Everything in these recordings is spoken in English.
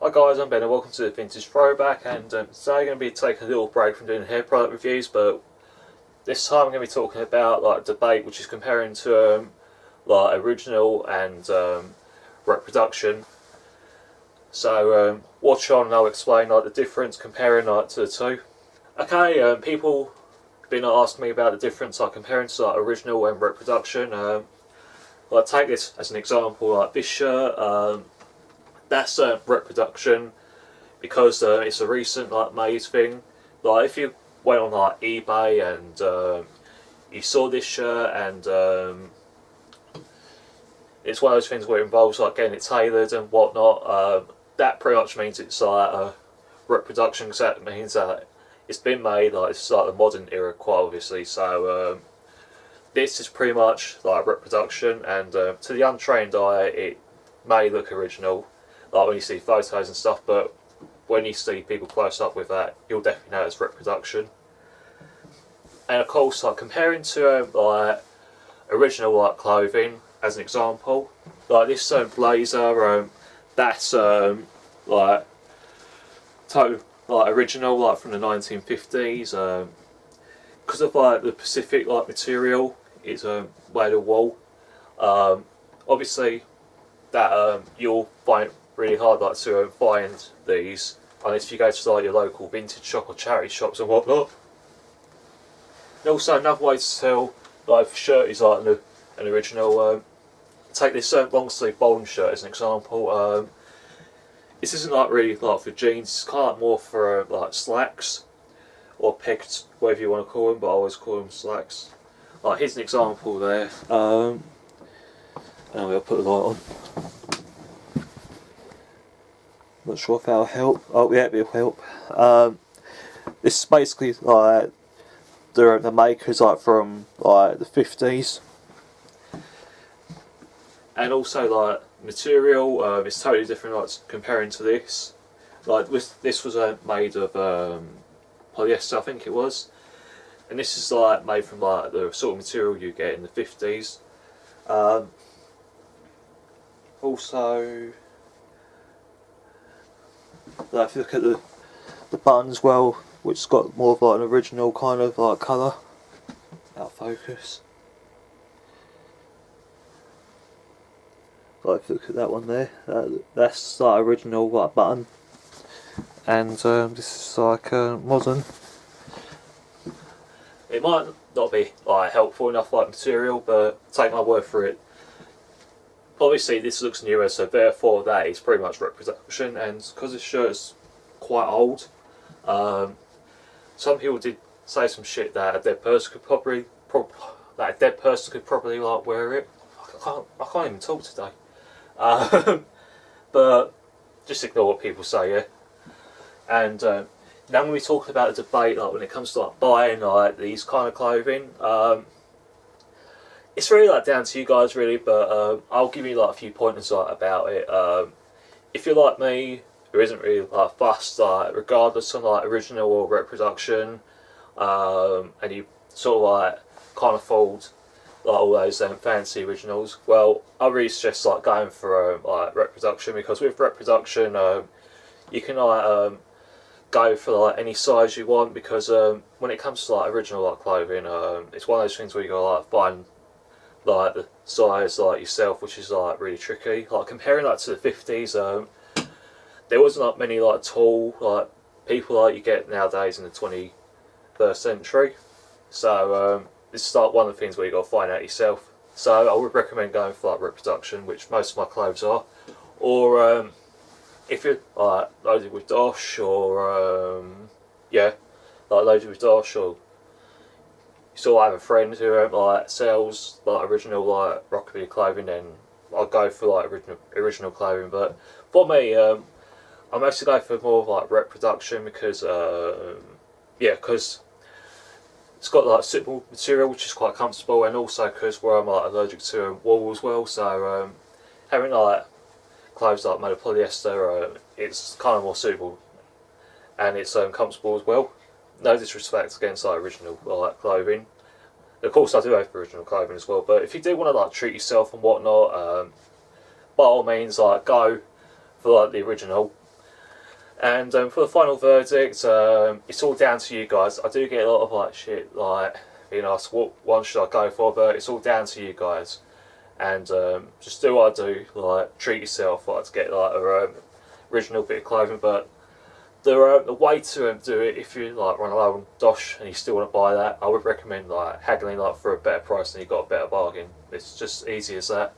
Hi guys, I'm Ben and welcome to the Vintage Throwback, and today I'm going to be taking a little break from doing hair product reviews, but this time I'm going to be talking about like debate which is comparing to like original and reproduction. So watch on and I'll explain like the difference comparing like to the two. Okay, people have been asking me about the difference like comparing to like original and reproduction. Like take this as an example, like this shirt. That's reproduction because it's a recent like made thing. Like if you went on like eBay and you saw this shirt and it's one of those things where it involves like getting it tailored and whatnot, that pretty much means it's like a reproduction, because that means that it's been made like it's like the modern era quite obviously. So this is pretty much like reproduction, and to the untrained eye it may look original like when you see photos and stuff, but when you see people close up with that, you'll definitely know it's reproduction. And of course, like comparing to like original like clothing, as an example, like this blazer, that's like total like original, like from the 1950s. Because of like the Pacific like material, it's made of wool. Obviously, that you'll find really hard like to find these unless you go to like your local vintage shop or charity shops and whatnot. And also another way to tell like if a shirt is like an original, take this long sleeve bowling shirt as an example. This isn't like really like for jeans, it's kind of like more for like slacks or pegs, whatever you want to call them, but I always call them slacks. Like here's an example there. And I'll put the light on. Not sure if that'll help. Oh yeah, it'll help. This is basically like the makers like from like the 50s, and also like material. It's totally different like comparing to this. Like this was made of polyester, I think it was, and this is like made from like the sort of material you get in the 50s. Also, like if you look at the button as well, which has got more of like an original kind of like colour. Out of focus. Like if you look at that one there, that's like original like button, and this is like modern. It might not be like helpful enough like material, but take my word for it. Obviously this looks newer, so therefore that is pretty much reproduction, and because this shirt is quite old, some people did say some shit that a dead person could probably like wear it. I can't even talk today. But just ignore what people say, yeah. And now I'm going to be talking about a debate like when it comes to like buying like these kind of clothing. It's really like down to you guys really, but I'll give you like a few pointers like about it. If you're like me, who isn't really like fussed like regardless of like original or reproduction, and you sort of like can't afford like all those fancy originals, well I really suggest like going for like reproduction, because with reproduction you can like go for like any size you want, because when it comes to like original like clothing, it's one of those things where you gotta like find like the size like yourself, which is like really tricky. Like comparing that to the 50s, there wasn't like many like tall like people like you get nowadays in the 21st century. So this is like one of the things where you got to find out yourself. So I would recommend going for like reproduction, which most of my clothes are, or if you're like loaded with dosh, or yeah, like loaded with dosh, or you sort of have a friend who like sells like original like rockabilly clothing, then I'll go for like original clothing. But for me, I'm actually going for more of like reproduction, because yeah, because it's got like suitable material which is quite comfortable, and also because where I'm like allergic to wool as well, so having like clothes like made of polyester, it's kind of more suitable, and it's comfortable as well. No disrespect against like original like clothing. Of course I do have original clothing as well, but if you do want to like treat yourself and whatnot, by all means like go for like the original. And for the final verdict, it's all down to you guys. I do get a lot of like shit, like being asked what one should I go for, but it's all down to you guys. And just do what I do, like treat yourself, like to get like a original bit of clothing. But the way to do it, if you like run low on dosh and you still want to buy that, I would recommend like haggling like for a better price and you got a better bargain. It's just easy as that.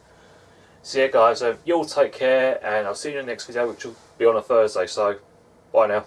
So yeah guys, you all take care and I'll see you in the next video, which will be on a Thursday, so bye now.